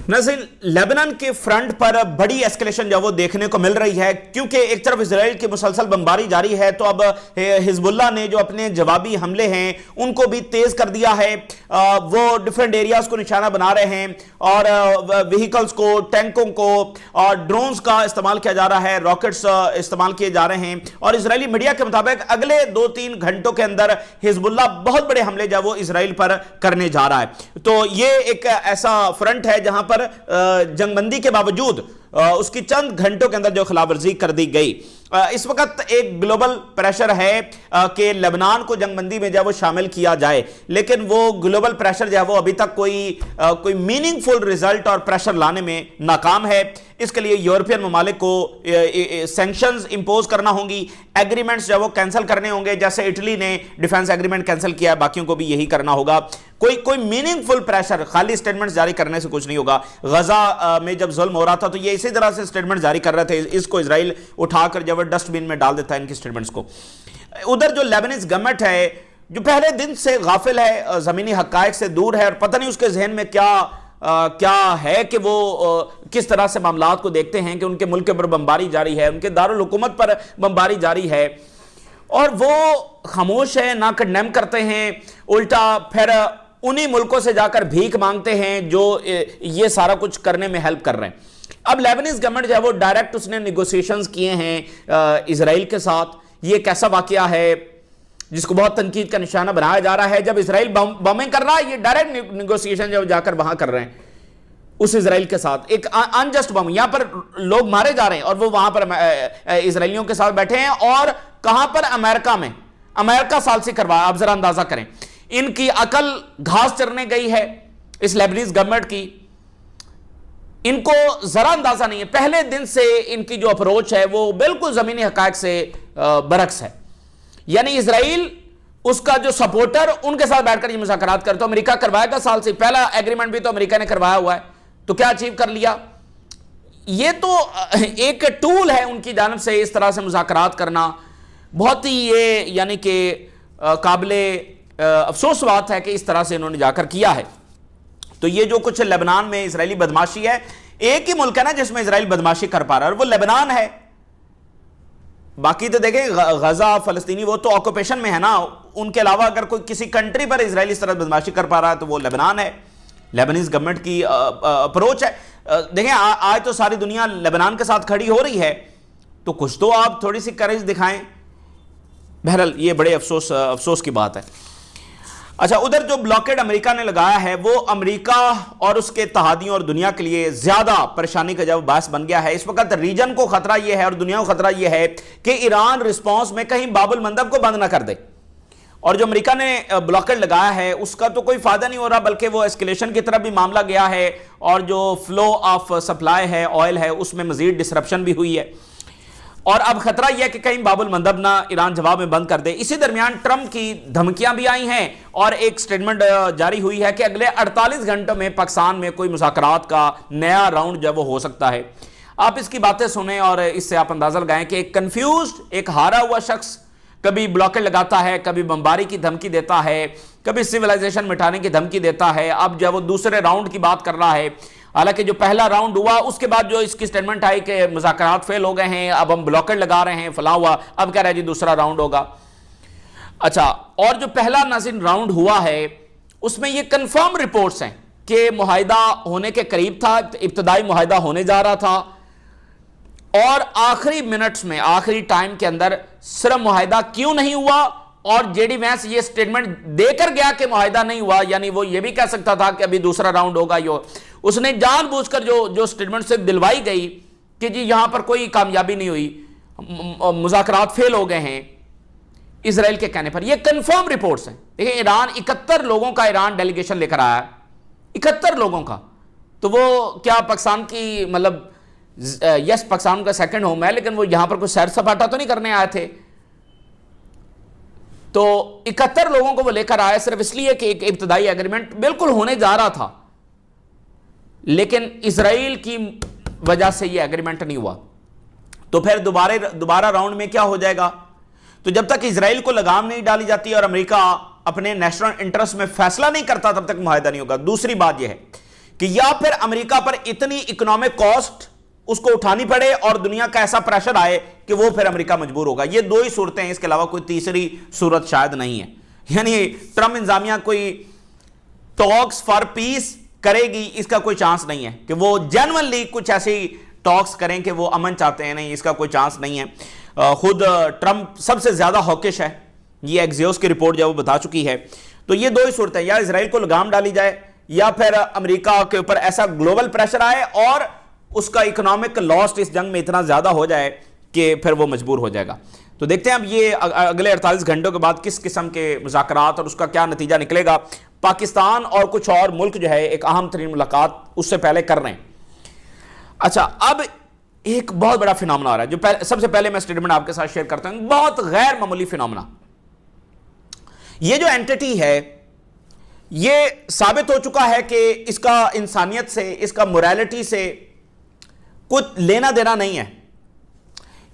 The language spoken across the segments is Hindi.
नाज़रीन, लेबनान के फ्रंट पर बड़ी एस्केलेशन जो वो देखने को मिल रही है, क्योंकि एक तरफ इजराइल की मुसलसल बमबारी जारी है, तो अब हिजबुल्लाह ने जो अपने जवाबी हमले हैं उनको भी तेज कर दिया है। वो डिफरेंट एरियाज को निशाना बना रहे हैं और व्हीकल्स को, टैंकों को और ड्रोन्स का इस्तेमाल किया जा रहा है, रॉकेट्स इस्तेमाल किए जा रहे हैं। और इजरायली मीडिया के मुताबिक अगले 2-3 घंटों के अंदर हिजबुल्लाह बहुत बड़े हमले जो वो इजराइल पर करने जा रहा है। तो ये एक ऐसा फ्रंट है जहां पर जंगबंदी के बावजूद उसकी चंद घंटों के अंदर जो खिलाफवर्जी कर दी गई। इस वक्त एक ग्लोबल प्रेशर है कि लेबनान को जंगबंदी में जो वो शामिल किया जाए, लेकिन वो ग्लोबल प्रेशर जो है वो अभी तक कोई मीनिंगफुल रिजल्ट और प्रेशर लाने में नाकाम है। इसके लिए यूरोपियन ममालिक को सैंक्शंस इंपोज करना होंगी, एग्रीमेंट्स जो वो कैंसिल करने होंगे, जैसे इटली ने डिफेंस एग्रीमेंट कैंसिल किया है, बाकियों को भी यही करना होगा। कोई मीनिंगफुल प्रेशर, खाली स्टेटमेंट्स जारी करने से कुछ नहीं होगा। गजा में जब जुल्म हो रहा था तो ये इसी तरह से स्टेटमेंट जारी कर रहे थे, इसको इजराइल उठाकर जब डस्टबिन में डाल देता है इनकी स्टेटमेंट्स को। उधर जो लेबनीज गवर्नमेंट है, जो पहले दिन से गाफिल है, जमीनी हकायक से दूर है, और पता नहीं उसके जहन में क्या है कि वो किस तरह से मामलात को देखते हैं कि उनके मुल्क पर बमबारी जारी है, उनके दारुल हुकूमत पर बमबारी जारी है, और वो खामोश है, ना कंडेम करते हैं, उल्टा फिर उन्हीं मुल्कों से जाकर भीख मांगते हैं जो ये सारा कुछ करने में हेल्प कर रहे हैं। अब लेबनीज गवर्नमेंट जो है वो डायरेक्ट उसने निगोशिएशंस किए हैं इजराइल के साथ। ये कैसा वाकया है जिसको बहुत तनकीद का निशाना बनाया जा रहा है। जब इजराइल बमिंग कर रहा है, ये डायरेक्ट निगोशिएशन जब जाकर वहां कर रहे हैं उस इजराइल के साथ, एक अनजस्ट बम, यहां पर लोग मारे जा रहे हैं और वो वहां पर इजराइलियों के साथ बैठे हैं। और कहां पर? अमेरिका में। अमेरिका सालसी करवाया। आप जरा अंदाजा करें, इनकी अकल घास चरने गई है इस लेबनीज गवर्नमेंट की। इनको जरा अंदाजा नहीं है, पहले दिन से इनकी जो अप्रोच है वो बिल्कुल जमीनी हकायक से बरक्स है। यानी इजराइल उसका जो सपोर्टर, उनके साथ बैठकर ये मुज़ाकरात करे। तो अमेरिका करवाएगा साल से, पहला एग्रीमेंट भी तो अमेरिका ने करवाया हुआ है, तो क्या अचीव कर लिया? ये तो एक टूल है उनकी जानिब से इस तरह से मुज़ाकरात करना। बहुत ही ये यानी कि काबिले अफसोस बात है कि इस तरह से इन्होंने जाकर किया है। तो ये जो कुछ लेबनान में इजरायली बदमाशी है, एक ही मुल्क है ना जिसमें इजराइल बदमाशी कर पा रहा है, और वो लेबनान है। बाकी तो देखें, गजा, फलस्तीनी, वो तो ऑक्यूपेशन में है ना। उनके अलावा अगर कोई किसी कंट्री पर इजराइल इस तरह बदमाशी कर पा रहा है तो वो लेबनान है। लेबनीज गवर्नमेंट की अप्रोच है। देखें, आज तो सारी दुनिया लेबनान के साथ खड़ी हो रही है, तो कुछ तो आप थोड़ी सी करेज दिखाएं। बहरहाल ये बड़े अफसोस की बात है। अच्छा, उधर जो ब्लॉकेड अमेरिका ने लगाया है वो अमेरिका और उसके इत्तेहादियों और दुनिया के लिए ज्यादा परेशानी का जब बायस बन गया है। इस वक्त रीजन को खतरा यह है और दुनिया को खतरा यह है कि ईरान रिस्पांस में कहीं बाबुल मंदब को बंद ना कर दे। और जो अमेरिका ने ब्लॉकेड लगाया है उसका तो कोई फायदा नहीं हो रहा, बल्कि वो एस्केलेशन की तरफ भी मामला गया है, और जो फ्लो ऑफ सप्लाई है, ऑयल है, उसमें मजीद डिसरप्शन भी हुई है। और अब खतरा यह है कि कहीं बाबुल मंदब ना ईरान जवाब में बंद कर दे। इसी दरमियान ट्रंप की धमकियां भी आई हैं और एक स्टेटमेंट जारी हुई है कि अगले 48 घंटों में पाकिस्तान में कोई मुज़ाकरात का नया राउंड जब वो हो सकता है। आप इसकी बातें सुने और इससे आप अंदाजा लगाएं कि एक कंफ्यूज्ड, एक हारा हुआ शख्स कभी ब्लॉकेड लगाता है, कभी बमबारी की धमकी देता है, कभी सिविलाइजेशन मिटाने की धमकी देता है। अब जब वो दूसरे राउंड की बात कर रहा है, हालांकि जो पहला राउंड हुआ उसके बाद जो इसकी स्टेटमेंट आई कि मुज़ाकरात फेल हो गए हैं, अब हम ब्लॉकेड लगा रहे हैं, फला हुआ, अब कह रहे हैं जी दूसरा राउंड होगा। अच्छा, और जो पहला नाज़रीन राउंड हुआ है उसमें ये कंफर्म रिपोर्ट्स हैं कि मुआहिदा होने के करीब था, इब्तदाई मुआहिदा होने जा रहा था, और आखिरी मिनट्स में, आखिरी टाइम के अंदर सिर्फ मुआहिदा क्यों नहीं हुआ। और जेडी वैंस ये स्टेटमेंट देकर गया कि मुआहिदा नहीं हुआ, यानी वो ये भी कह सकता था कि अभी दूसरा राउंड होगा। उसने जानबूझकर जो स्टेटमेंट से दिलवाई गई कि जी यहां पर कोई कामयाबी नहीं हुई, मुज़ाकरात फेल हो गए हैं, इजराइल के कहने पर। ये कंफर्म रिपोर्ट्स हैं। देखिए, ईरान 71 लोगों का ईरान डेलीगेशन लेकर आया है, 71 लोगों का। तो वो क्या पाकिस्तान की, मतलब यस पाकिस्तान का सेकंड होम है, लेकिन वो यहां पर कोई सैर सपाटा तो नहीं करने आए थे। तो 71 लोगों को वो लेकर आया सिर्फ इसलिए कि एक इब्तदाई एग्रीमेंट बिल्कुल होने जा रहा था, लेकिन इजराइल की वजह से ये एग्रीमेंट नहीं हुआ। तो फिर दोबारा राउंड में क्या हो जाएगा? तो जब तक इजराइल को लगाम नहीं डाली जाती और अमेरिका अपने नेशनल इंटरेस्ट में फैसला नहीं करता, तब तक मुआहिदा नहीं होगा। दूसरी बात यह है कि या फिर अमेरिका पर इतनी इकोनॉमिक कॉस्ट उसको उठानी पड़े और दुनिया का ऐसा प्रेशर आए कि वो फिर अमेरिका मजबूर होगा। ये दो ही सूरतें हैं, इसके अलावा कोई तीसरी सूरत शायद नहीं है। यानी ट्रंप इंतजामिया कोई टॉक्स फॉर पीस करेगी, इसका कोई चांस नहीं है कि वो जेन्युइनली कुछ ऐसी टॉक्स करें कि वो अमन चाहते हैं, नहीं, इसका कोई चांस नहीं है। खुद ट्रंप सबसे ज्यादा हॉकिश है, ये एक्सियोस की रिपोर्ट जब वो बता चुकी है। तो ये दो ही सूरतें, या इजराइल को लगाम डाली जाए या फिर अमेरिका के ऊपर ऐसा ग्लोबल प्रेशर आए और उसका इकोनॉमिक लॉस इस जंग में इतना ज्यादा हो जाए कि फिर वो मजबूर हो जाएगा। तो देखते हैं अब ये अगले 48 घंटों के बाद किस किस्म के मुज़ाकरात और उसका क्या नतीजा निकलेगा। पाकिस्तान और कुछ और मुल्क जो है एक अहम तरीन मुलाकात उससे पहले कर रहे हैं। अच्छा, अब एक बहुत बड़ा फिनोमेना आ रहा है, जो सबसे पहले मैं स्टेटमेंट आपके साथ शेयर करता हूं, बहुत गैर मामूली फिनोमेना। ये जो एंटिटी है ये साबित हो चुका है कि इसका इंसानियत से, इसका मोरालिटी से कुछ लेना देना नहीं है।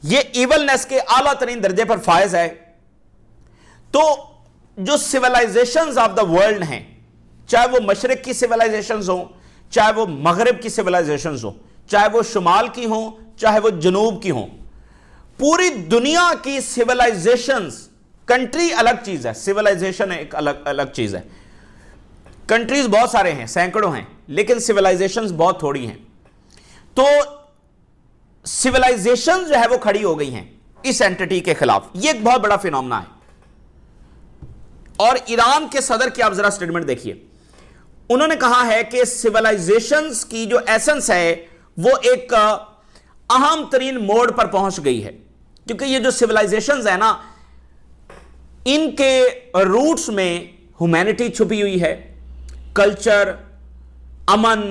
ये इवलनेस के आला तरीन दर्जे पर फायज है। तो जो सिविलाइजेशंस ऑफ द वर्ल्ड हैं, चाहे वो मशरिक की सिविलाइजेशंस हो, चाहे वो मगरिब की सिविलाइजेशंस हो, चाहे वो शुमाल की हो, चाहे वो जनूब की हो, पूरी दुनिया की सिविलाइजेशंस, कंट्री अलग चीज है, सिविलाइजेशन एक अलग अलग चीज है। कंट्रीज बहुत सारे हैं, सैकड़ों हैं, लेकिन सिविलाइजेशंस बहुत थोड़ी हैं। तो सिविलाइजेशन जो है वो खड़ी हो गई हैं इस एंटिटी के खिलाफ। ये एक बहुत बड़ा फिनोमेना है। और ईरान के सदर की आप जरा स्टेटमेंट देखिए, उन्होंने कहा है कि सिविलाइजेशंस की जो एसेंस है वो एक अहम तरीन मोड़ पर पहुंच गई है, क्योंकि ये जो सिविलाइजेशंस है ना, इनके रूट्स में ह्यूमैनिटी छुपी हुई है, कल्चर, अमन,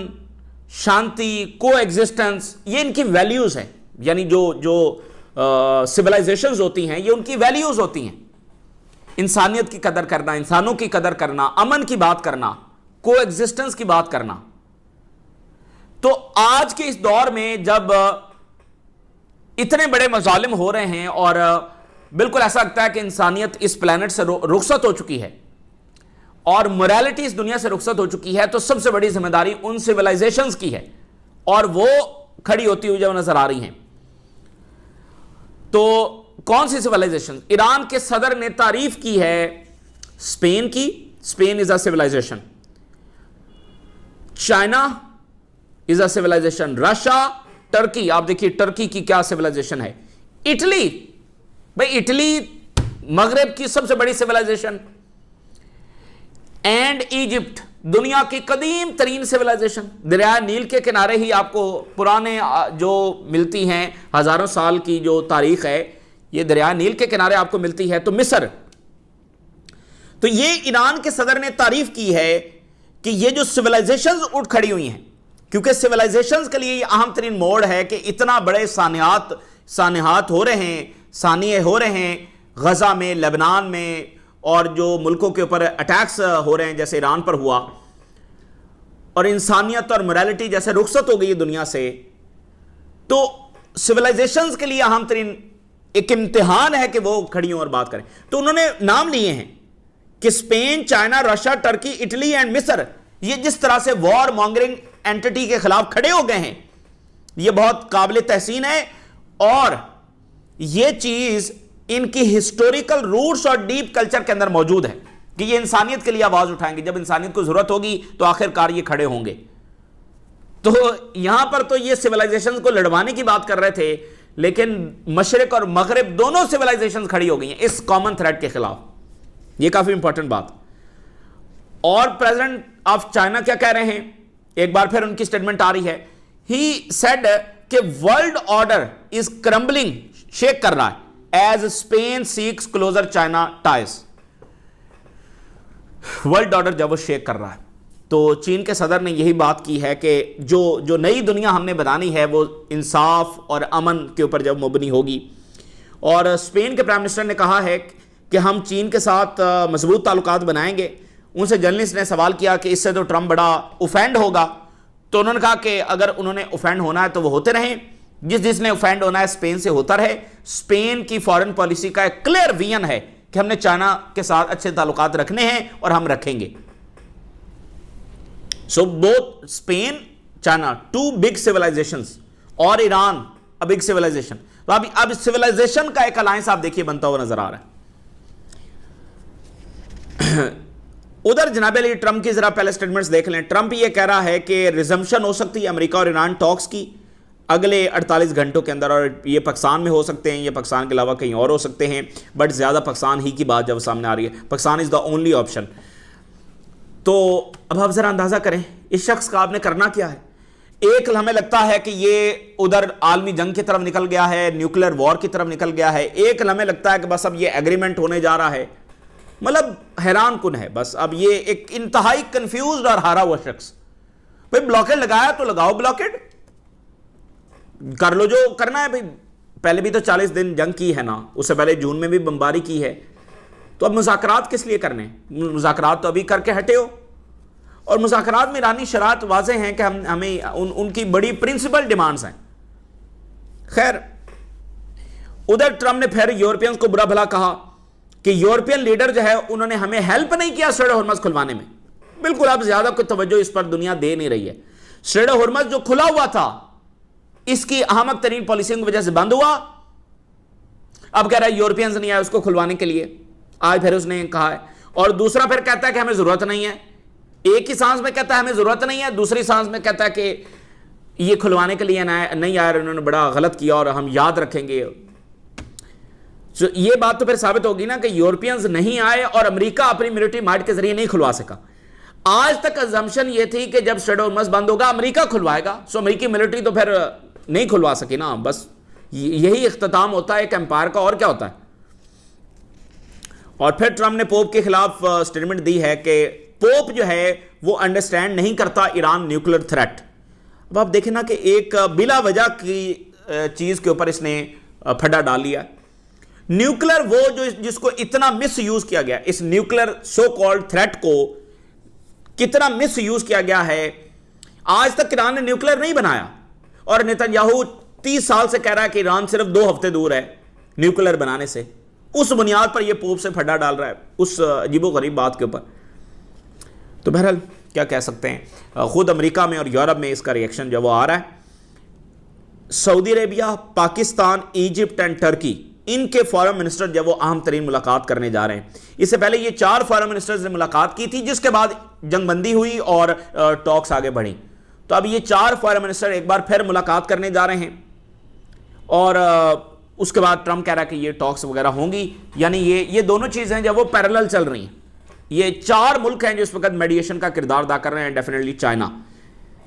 शांति, को एग्जिस्टेंस, ये इनकी वैल्यूज हैं। यानी जो सिविलाइजेशंस होती हैं ये उनकी वैल्यूज होती हैं, इंसानियत की कदर करना, इंसानों की कदर करना, अमन की बात करना, को एग्जिस्टेंस की बात करना। तो आज के इस दौर में जब इतने बड़े मजालिम हो रहे हैं और बिल्कुल ऐसा लगता है कि इंसानियत इस प्लेनेट से रुखसत हो चुकी है और मोरालिटी इस दुनिया से रुखसत हो चुकी है, तो सबसे बड़ी जिम्मेदारी उन सिविलाइजेशंस की है और वो खड़ी होती हुई जब नजर आ रही हैं। तो कौन सी सिविलाइजेशन? ईरान के सदर ने तारीफ की है स्पेन की, Spain is a civilisation, China is a civilisation, Russia, Turkey, आप देखिए टर्की की क्या सिविलाइजेशन है, इटली, भाई इटली मगरब की सबसे बड़ी सिविलाइजेशन, एंड इजिप्ट, दुनिया की कदीम तरीन सिविलाइजेशन, दरिया नील के किनारे ही आपको पुराने जो मिलती हैं, हजारों साल की जो तारीख है ये दरिया नील के किनारे आपको मिलती है। तो मिस्र, तो ये ईरान के सदर ने तारीफ की है कि ये जो सिविलाइजेशंस उठ खड़ी हुई हैं, क्योंकि सिविलाइजेशंस के लिए ये अहम तरीन मोड़ है कि इतना बड़े सानिहात हो रहे हैं, सानिए हो रहे हैं गजा में, लेबनान में, और जो मुल्कों के ऊपर अटैक्स हो रहे हैं जैसे ईरान पर हुआ, और इंसानियत और मोरालिटी जैसे रुखसत हो गई है दुनिया से। तो सिविलाइजेशंस के लिए अहम तरीन एक इम्तिहान है कि वो खड़ी हों और बात करें। तो उन्होंने नाम लिए हैं कि Spain, China, Russia, Turkey, Italy and मिस्र, ये जिस तरह से वॉर मॉन्गरिंग एंटिटी के खिलाफ खड़े हो गए हैं, ये बहुत काबिल तहसीन है। और ये चीज इनकी हिस्टोरिकल रूट्स और डीप कल्चर के अंदर मौजूद है कि ये इंसानियत के लिए आवाज उठाएंगे, जब इंसानियत को जरूरत होगी तो आखिरकार ये खड़े होंगे। तो यहां पर तो ये सिविलाइजेशन को लड़वाने की बात कर रहे थे, लेकिन मशरिक और मगरिब दोनों सिविलाइजेशन खड़ी हो गई हैं इस कॉमन थ्रेट के खिलाफ। ये काफी इंपॉर्टेंट बात। और प्रेसिडेंट ऑफ चाइना क्या कह रहे हैं, एक बार फिर उनकी स्टेटमेंट आ रही है, ही सेड कि world order is crumbling, shake कर रहा है, as Spain seeks closer China ties. World order जब वो शेक कर रहा है, तो चीन के सदर ने यही बात की है कि जो नई दुनिया हमने बनानी है वो इंसाफ और अमन के ऊपर जब मुबनी होगी। और स्पेन के प्राइम मिनिस्टर ने कहा है कि हम चीन के साथ मजबूत ताल्लुकात बनाएंगे। उनसे जर्नलिस्ट ने सवाल किया कि इससे तो ट्रंप बड़ा ऑफेंड होगा, तो उन्होंने कहा कि अगर उन्होंने ऑफेंड होना है तो वो होते रहें, जिसने ऑफेंड होना है स्पेन से होता रहे। स्पेन की फॉरेन पॉलिसी का एक क्लियर विजन है कि हमने चाइना के साथ अच्छे ताल्लुकात रखने हैं और हम रखेंगे। So both Spain, China, two big civilisations, और ईरान अ बिग सिविलाइजेशन। तो अब सिविलाइजेशन का एक अलायंस आप देखिए बनता हुआ नजर आ रहा है। उधर जनाब अली ट्रंप की जरा पहले स्टेटमेंट्स देख लें। ट्रंप ये कह रहा है कि रिजम्पशन हो सकती है अमेरिका और ईरान टॉक्स की अगले 48 घंटों के अंदर, और ये पाकिस्तान में हो सकते हैं, ये पाकिस्तान के अलावा कहीं और हो सकते हैं, बट ज़्यादा पाकिस्तान ही की बात जब सामने आ रही है, Pakistan is the only option. तो अब आप ज़रा अंदाज़ा करें इस शख्स का आपने करना क्या है। एक हमें लगता है कि ये उधर आलमी जंग की तरफ निकल गया है, न्यूक्लियर वॉर की तरफ निकल गया है, एक हमें लगता है कि बस अब ये एग्रीमेंट होने जा रहा है। मतलब हैरान कुन है बस। अब ये एक इंतहाई कंफ्यूज्ड और हारा हुआ शख्स, भाई ब्लॉकेड लगाया तो लगाओ, ब्लॉकेड कर लो जो करना है भाई। पहले भी तो 40 दिन जंग की है ना, उससे पहले जून में भी बमबारी की है, तो अब मुज़ाकरात किस लिए करने? मुज़ाकरात तो अभी करके हटे हो, और मुज़ाकरात में ईरानी शरात वाज़ेह हैं कि हमें उनकी बड़ी प्रिंसिपल डिमांड्स हैं। खैर, उधर ट्रंप ने फिर यूरोपियंस को बुरा भला कहा कि यूरोपियन लीडर जो है उन्होंने हमें हेल्प नहीं किया स्ट्रेट ऑफ हॉर्मज़ खुलवाने में। बिल्कुल, अब ज्यादा कोई तवज्जो इस पर दुनिया दे नहीं रही है। स्ट्रेट ऑफ हॉर्मज़ जो खुला हुआ था, इसकी अहमक तरीन पॉलिसियों की वजह से बंद हुआ। अब कह रहा है यूरोपियंस नहीं आए उसको खुलवाने के लिए, आज फिर उसने कहा है। और दूसरा फिर कहता है कि हमें जरूरत नहीं है। एक ही सांस में कहता है हमें जरूरत नहीं है, दूसरी सांस में कहता है कि ये खुलवाने के लिए नहीं यार, उन्होंने बड़ा गलत किया और हम याद रखेंगे। तो ये बात तो फिर साबित होगी ना कि यूरोपियंस नहीं आए और अमेरिका अपनी मिलिट्री माइट के जरिए नहीं खुलवा सका। आज तक अजम्पशन ये थी कि जब स्ट्रेट ऑफ हॉर्मज़ बंद होगा अमेरिका खुलवाएगा, सो अमेरिकी मिलिट्री तो फिर नहीं खुलवा सकी ना। बस यही इख्तिताम होता है एक एम्पायर का, और क्या होता है। और फिर ट्रंप ने पोप के खिलाफ स्टेटमेंट दी है कि पोप जो है वो अंडरस्टैंड नहीं करता ईरान न्यूक्लियर थ्रेट। अब आप देखें ना कि एक बिला वजह की चीज के ऊपर इसने फड्डा डाल लिया। न्यूक्लियर वो जो जिसको इतना मिस यूज किया गया, इस न्यूक्लियर सो कॉल्ड थ्रेट को कितना मिस यूज किया गया है। आज तक ईरान ने न्यूक्लियर नहीं बनाया, और नेतन्याहू 30 साल से कह रहा है कि ईरान सिर्फ 2 हफ्ते दूर है न्यूक्लियर बनाने से। उस बुनियाद पर यह पोप से फड्डा डाल रहा है उस अजीबोगरीब बात के ऊपर। तो बहरहाल क्या कह सकते हैं, खुद अमेरिका में और यूरोप में इसका रिएक्शन जो वो आ रहा है। Saudi Arabia, Pakistan, Egypt and Turkey, इनके फॉरेन मिनिस्टर जब वो अहम तरीन मुलाकात करने जा रहे हैं। इससे पहले ये 4 फॉरेन मिनिस्टर्स ने मुलाकात की थी, जिसके बाद जंगबंदी हुई और टॉक्स आगे बढ़ी। तो अब ये 4 फॉरेन मिनिस्टर एक बार फिर मुलाकात करने जा रहे हैं, और उसके बाद ट्रंप कह रहा है कि ये टॉक्स वगैरह होंगी। यानी ये दोनों चीज़ें जब वो पैरेलल चल रही हैं। ये 4 मुल्क हैं जो इस वक्त मेडिएशन का किरदार अदा कर रहे हैं, डेफिनेटली चाइना।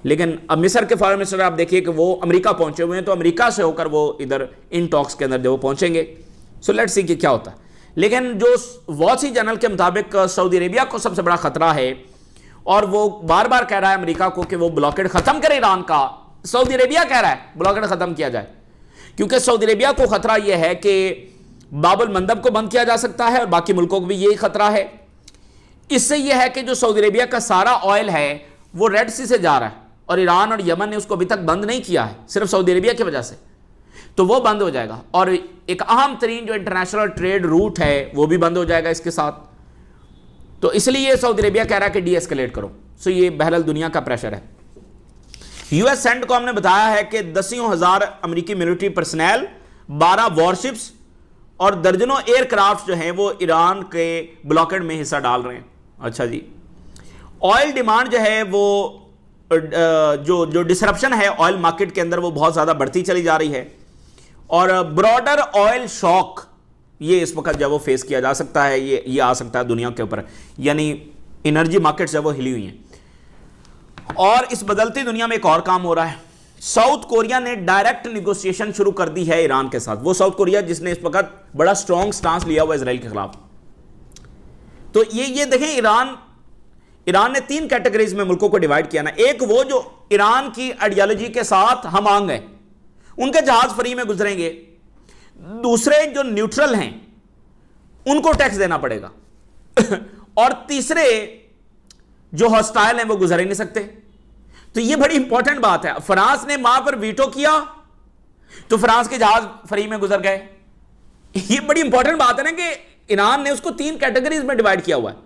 लेकिन अब मिस्र के फॉरेन मिनिस्टर आप देखिए कि वो अमेरिका पहुंचे हुए हैं, तो अमेरिका से होकर वो इधर इन टॉक्स के अंदर जो वो पहुंचेंगे। सो लेट्स सी कि क्या होता है। लेकिन जो वॉल स्ट्रीट जर्नल के मुताबिक सऊदी अरेबिया को सबसे बड़ा खतरा है, और वो बार बार कह रहा है अमेरिका को कि वो ब्लॉकेड खत्म करे ईरान का। सऊदी अरेबिया कह रहा है ब्लॉकेड खत्म किया जाए, क्योंकि सऊदी अरेबिया को खतरा यह है कि बाबुल मंदब को बंद किया जा सकता है, और बाकी मुल्कों को भी यही खतरा है। इससे यह है कि जो सऊदी अरेबिया का सारा ऑयल है वो रेड सी से जा रहा है, और ईरान और यमन ने उसको अभी तक बंद नहीं किया है, सिर्फ सऊदी अरेबिया की वजह से। तो वो बंद हो जाएगा, और एक अहम तरीन जो इंटरनेशनल ट्रेड रूट है वो भी बंद हो जाएगा इसके साथ। तो इसलिए सऊदी अरेबिया कह रहा है कि डी एस्केलेट करो। सो ये बहरहाल दुनिया का प्रेशर है। यूएस सेंट को हमने बताया है कि 10,000 अमेरिकी मिलिट्री पर्सनल, 12 वॉरशिप्स और दर्जनों एयरक्राफ्ट जो हैं वो ईरान के ब्लॉकेड में हिस्सा डाल रहे हैं। अच्छा जी, ऑयल डिमांड जो है वो जो डिसरप्शन है ऑयल मार्केट के अंदर वो बहुत ज़्यादा बढ़ती चली जा रही है, और ब्रॉडर ऑयल शॉक ये इस वक्त जब वो फेस किया जा सकता है, ये आ सकता है दुनिया के ऊपर। यानी एनर्जी मार्केट्स जब वो हिली हुई हैं, और इस बदलती दुनिया में एक और काम हो रहा है। साउथ कोरिया ने डायरेक्ट निगोशिएशन शुरू कर दी है ईरान के साथ। वो साउथ कोरिया जिसने इस वक्त बड़ा स्ट्रॉन्ग स्टांस लिया हुआ इजराइल के खिलाफ। तो ये देखें, ईरान ने 3 कैटेगरीज में मुल्कों को डिवाइड किया ना। एक वो जो ईरान की आइडियोलॉजी के साथ हम आंग हैं, उनके जहाज फ्री में गुजरेंगे। दूसरे जो न्यूट्रल हैं उनको टैक्स देना पड़ेगा, और तीसरे जो हॉस्टाइल हैं वो गुजर ही नहीं सकते। तो ये बड़ी इंपॉर्टेंट बात है। फ्रांस ने वहां पर वीटो किया तो फ्रांस के जहाज फ्री में गुजर गए। ये बड़ी इंपॉर्टेंट बात है ना कि ईरान ने उसको 3 कैटेगरीज में डिवाइड किया हुआ है।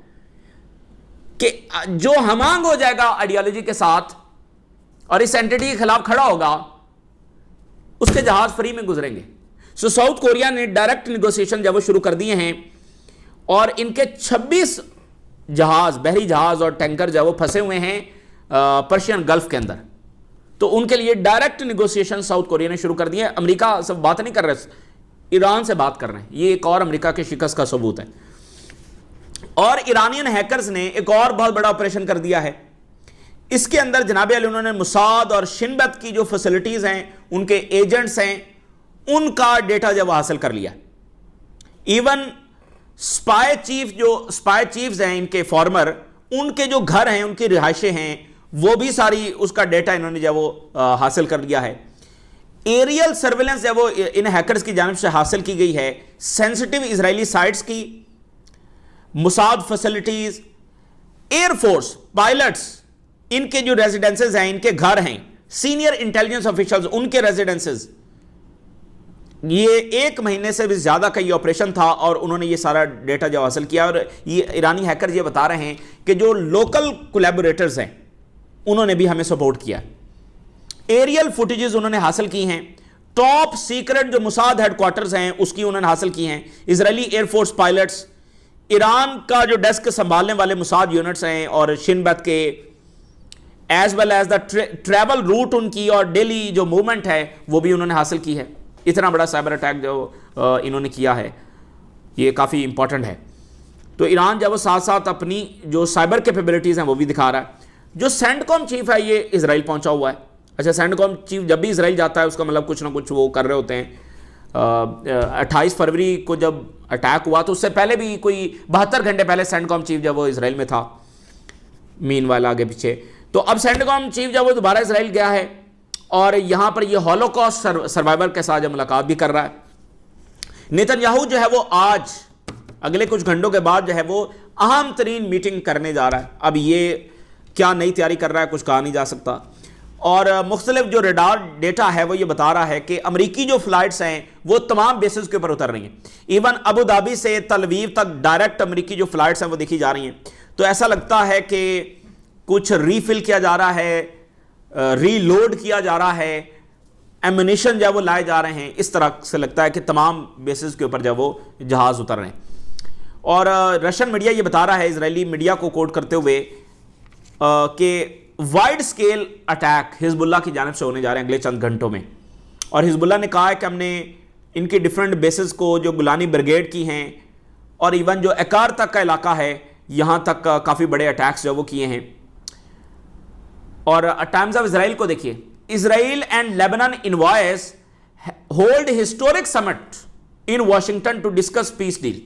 कि जो हमांग हो जाएगा आइडियोलॉजी के साथ और इस एंटिटी के खिलाफ खड़ा होगा, उसके जहाज फ्री में गुजरेंगे। सो साउथ कोरिया ने डायरेक्ट निगोशिएशन जब वो शुरू कर दिए हैं और इनके 26 जहाज, बहरी जहाज और टैंकर जब वो फंसे हुए हैं पर्शियन गल्फ के अंदर, तो उनके लिए डायरेक्ट निगोशिएशन साउथ कोरिया ने शुरू कर दिए। अमेरिका सब बात नहीं कर रहे, ईरान से बात कर रहे हैं। ये एक और अमेरिका के शिकस्त का सबूत है। और ईरानियन हैकर्स ने एक और बहुत बड़ा ऑपरेशन कर दिया है। इसके अंदर जनाब अली उन्होंने मुसाद और शिनबत की जो फैसिलिटीज हैं, उनके एजेंट्स हैं, उनका डेटा जब हासिल कर लिया। इवन स्पाई चीफ्स हैं इनके फॉर्मर, उनके जो घर हैं, उनकी रिहाइशें हैं, वो भी सारी उसका डेटा इन्होंने जब वो हासिल कर लिया है। एरियल सर्वेलेंस जब वो इन हैकर्स की जानिब से हासिल की गई है, सेंसिटिव इजरायली साइट्स की, मुसाद फैसिलिटीज, एयरफोर्स पायलट्स, इनके जो रेजिडेंसेज हैं, इनके घर हैं, सीनियर इंटेलिजेंस ऑफिशियल्स, उनके रेजिडेंसेज, ये 1 महीने से भी ज्यादा का ये ऑपरेशन था और उन्होंने ये सारा डेटा जो हासिल किया। और ये ईरानी हैकर ये बता रहे हैं कि जो लोकल कोलैबोरेटर्स हैं उन्होंने भी हमें सपोर्ट किया। एरियल फुटेजेस उन्होंने हासिल की हैं, टॉप सीक्रेट जो मुसाद हेडक्वार्टर्स हैं उसकी उन्होंने हासिल की हैं, इजरायली एयरफोर्स पायलट्स, ईरान का जो डेस्क संभालने वाले मुसाद यूनिट्स हैं और शिनबत के, as well as the travel route उनकी और डेली जो मूवमेंट है वो भी उन्होंने हासिल की है। इतना बड़ा साइबर अटैक जो इन्होंने किया है, ये काफ़ी इंपॉर्टेंट है। तो ईरान जब वो साथ साथ अपनी जो साइबर कैपेबिलिटीज़ हैं वो भी दिखा रहा है। जो सेंटकॉम चीफ है ये इजराइल पहुंचा हुआ है। अच्छा, सेंटकॉम चीफ जब भी इजराइल जाता है उसका मतलब कुछ ना कुछ वो कर रहे होते हैं। 28 फरवरी को जब अटैक हुआ तो उससे पहले भी कोई 72 घंटे पहले सेंटकॉम चीफ जब वो इजराइल में था, मीनवाइल आगे पीछे। तो अब सेंटकॉम चीफ जब वो दोबारा इजराइल गया है और यहां पर ये हॉलोकॉस्ट सर्वाइवर के साथ मुलाकात भी कर रहा है। नेतन्याहू जो है वो आज अगले कुछ घंटों के बाद जो है वो अहम तरीन मीटिंग करने जा रहा है। अब ये क्या नई तैयारी कर रहा है कुछ कहा नहीं जा सकता। और मुख्तलिफ जो रडार डेटा है वो ये बता रहा है कि अमरीकी जो फ्लाइट्स हैं वो तमाम बेसिस के ऊपर उतर रही हैं। इवन अबू धाबी से तल अवीव तक डायरेक्ट अमरीकी जो फ्लाइट्स हैं वो देखी जा रही हैं। तो ऐसा लगता है कि कुछ रीफिल किया जा रहा है, रीलोड किया जा रहा है, एम्युनिशन जब वो लाए जा रहे हैं, इस तरह से लगता है कि तमाम बेसिस के ऊपर जब वो जहाज उतर रहे हैं। और रशियन मीडिया ये बता रहा है, इजरायली मीडिया को कोट करते हुए, कि वाइड स्केल अटैक हिजबुल्लाह की जानिब से होने जा रहे हैं अगले चंद घंटों में। और हिजबुल्लाह ने कहा है कि हमने इनकी डिफरेंट बेसिस को, जो गुलानी ब्रिगेड की हैं और इवन जो एकार तक का इलाका है, यहां तक काफ़ी बड़े अटैक्स जो वो किए हैं। और टाइम्स ऑफ इजराइल को देखिए, Israel and Lebanon envoys hold historic summit in Washington to discuss peace deal.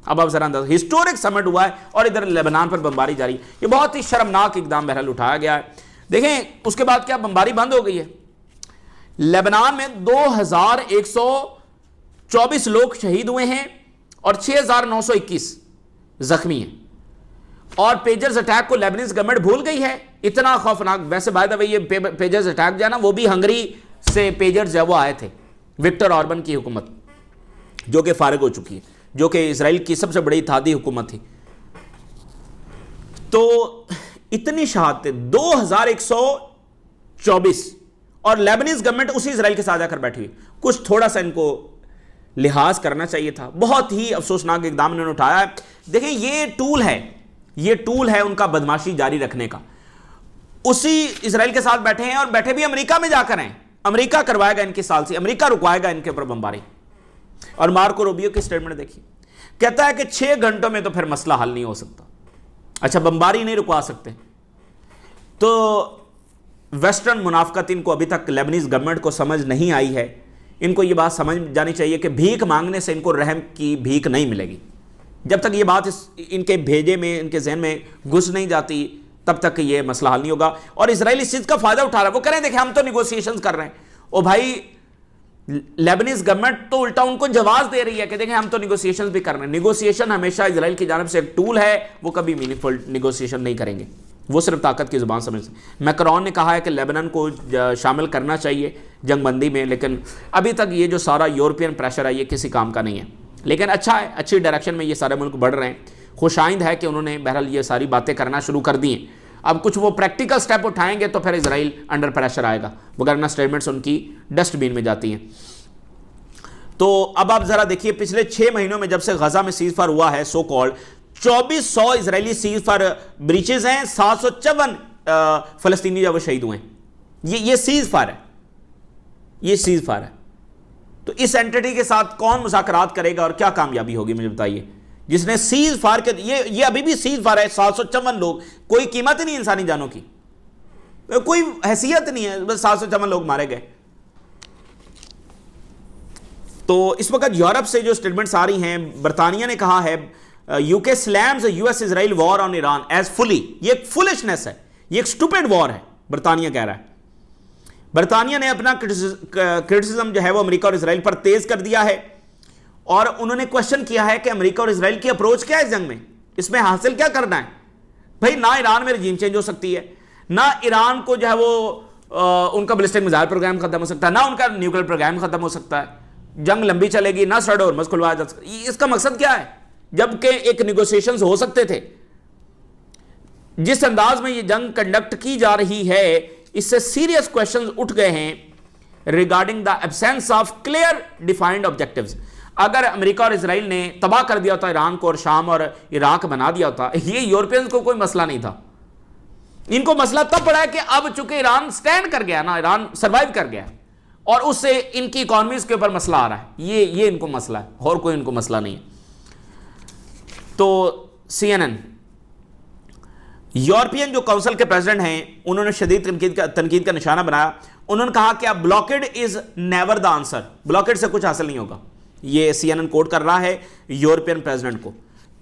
अब आप जरा अंदाजा, हिस्टोरिक समिट हुआ है और इधर लेबनान पर बमबारी जारी। ये बहुत ही शर्मनाक इकदाम बहरहाल उठाया गया है। देखें उसके बाद क्या बमबारी बंद हो गई है। लेबनान में 2124 लोग शहीद हुए हैं और 6921 जख्मी हैं। और पेजर्स अटैक को लेबनीज गवर्नमेंट भूल गई है। इतना खौफनाक, वैसे बाय द वे ये पेजर्स अटैक जो है ना, वो भी हंगरी से पेजर्स जब वो आए थे, विक्टर ऑर्बन की हुकूमत जो कि फारिग हो चुकी है, जो कि इजराइल की सबसे बड़ी इत्तेहादी हुकूमत थी। तो इतनी शहादतें 2124 और लेबनीज गवर्नमेंट उसी इजराइल के साथ जाकर बैठी हुई। कुछ थोड़ा सा इनको लिहाज करना चाहिए था। बहुत ही अफसोसनाक इकदाम इन्होंने उठाया है। देखिए ये टूल है उनका बदमाशी जारी रखने का। उसी इजराइल के साथ बैठे हैं और बैठे भी अमेरिका में जाकर हैं। अमेरिका करवाएगा इनकी साल से, अमेरिका रुकवाएगा इनके ऊपर बमबारी। और मार्को रूबियो की स्टेटमेंट देखिए, कहता है कि 6 घंटों में तो फिर मसला हल नहीं हो सकता। अच्छा, बमबारी नहीं रुकवा सकते तो वेस्टर्न मुनाफकत इनको अभी तक लेबनीज गवर्नमेंट को समझ नहीं आई है। इनको यह बात समझ जानी चाहिए कि भीख मांगने से इनको रहम की भीख नहीं मिलेगी। जब तक ये बात इनके भेजे में, इनके जहन में घुस नहीं जाती, तब तक ये मसला हल नहीं होगा। और इजराइल इस चीज का फायदा उठा रहा है। वो कह रहे हैं देखें हम तो निगोशिएशंस कर रहे हैं। ओ भाई, लेबनीज गवर्नमेंट तो उल्टा उनको जवाब दे रही है कि देखें हम तो निगोशिएशंस भी कर रहे हैं। निगोशिएशन हमेशा इजराइल की जानिब से एक टूल है, वो कभी मीनिंगफुल निगोशिएशन नहीं करेंगे, वो सिर्फ ताकत की जुबान समझ। मैक्रोन ने कहा है कि लेबनान को शामिल करना चाहिए जंगबंदी में, लेकिन अभी तक ये जो सारा यूरोपियन प्रेशर है ये किसी काम का नहीं है। लेकिन अच्छा है, अच्छी डायरेक्शन में ये सारे मुल्क बढ़ रहे हैं। खुशाइंद है कि उन्होंने बहरहाल ये सारी बातें करना शुरू कर दी हैं। अब कुछ वो प्रैक्टिकल स्टेप उठाएंगे तो फिर इजराइल अंडर प्रेशर आएगा, वगैरह स्टेटमेंट्स उनकी डस्टबिन में जाती हैं। तो अब आप जरा देखिए, पिछले 6 महीनों में जब से गजा में सीज फायर हुआ है so called, 2400 Israeli cease fire breaches हैं, 754 फलस्तीनी जब शहीद हुए। ये सीज फायर है, ये सीज फायर है। तो इस एंटिटी के साथ कौन मुज़ाकरात करेगा और क्या कामयाबी होगी, मुझे बताइए, जिसने सीज फायर के ये अभी भी सीज फायर है, 754 लोग, कोई कीमत ही नहीं इंसानी जानों की, कोई हैसियत नहीं है, बस 754 लोग मारे गए। तो इस वक्त यूरोप से जो स्टेटमेंट्स आ रही हैं, बरतानिया ने कहा है UK slams US Israel war on Iran as folly, ये एक फुलिशनेस है, ये एक स्टूपिड वॉर है, बरतानिया कह रहा है। बरतानिया ने अपना क्रिटिसिज्म जो है वो अमेरिका और इजराइल पर तेज कर दिया है और उन्होंने क्वेश्चन किया है कि अमेरिका और इजराइल की अप्रोच क्या है इस जंग में, इसमें हासिल क्या करना है। भाई ना ईरान में रजीम चेंज हो सकती है, ना ईरान को जो है वो उनका बैलिस्टिक मिसाइल प्रोग्राम खत्म हो सकता है, ना उनका न्यूक्लियर प्रोग्राम खत्म हो सकता है, जंग लंबी चलेगी, ना स्ट्रेट हॉर्मुज़ खुलवाया जा सकता। इसका मकसद क्या है, जबकि एक निगोशिएशंस हो सकते थे। जिस अंदाज में ये जंग कंडक्ट की जा रही है, इससे सीरियस क्वेश्चंस उठ गए हैं regarding the absence of clear defined objectives. अगर अमेरिका और इजराइल ने तबाह कर दिया होता ईरान को और शाम और इराक बना दिया होता, ये यूरोपियंस को कोई मसला नहीं था। इनको मसला तब पड़ा है कि अब चूंकि ईरान स्टैंड कर गया ना, ईरान सर्वाइव कर गया और उससे इनकी इकोनॉमीज के ऊपर मसला आ रहा है, ये इनको मसला है और कोई इनको मसला नहीं है। तो CNN, यूरोपियन जो काउंसिल के प्रेसिडेंट हैं, उन्होंने शदीद तनकीद का निशाना बनाया। उन्होंने कहा कि अब blockade is never the answer, blockade से कुछ हासिल नहीं होगा। ये CNN कोट कर रहा है यूरोपियन प्रेसिडेंट को।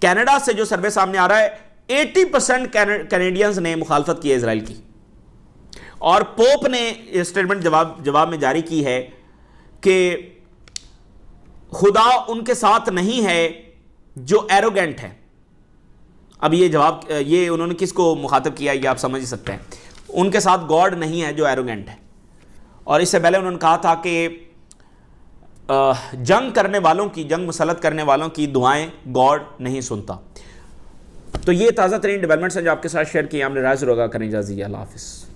कनाडा से जो सर्वे सामने आ रहा है, 80% कैनेडियंस ने मुखालफत की है इजराइल की। और पोप ने स्टेटमेंट जवाब में जारी की है कि खुदा उनके साथ नहीं है जो एरोगेंट है। अब ये उन्होंने किसको मुखातब किया, ये आप समझ ही सकते हैं। उनके साथ गॉड नहीं है जो एरोगेंट है। और इससे पहले उन्होंने कहा था कि जंग करने वालों की, जंग मुसल्लत करने वालों की दुआएं गॉड नहीं सुनता। तो ये ताज़ा तरीन डेवलपमेंट्स हैं जो आपके साथ शेयर किए। हमने राज रोगा करें, इजाज़त दीजिए, अल्लाह हाफ़िज़।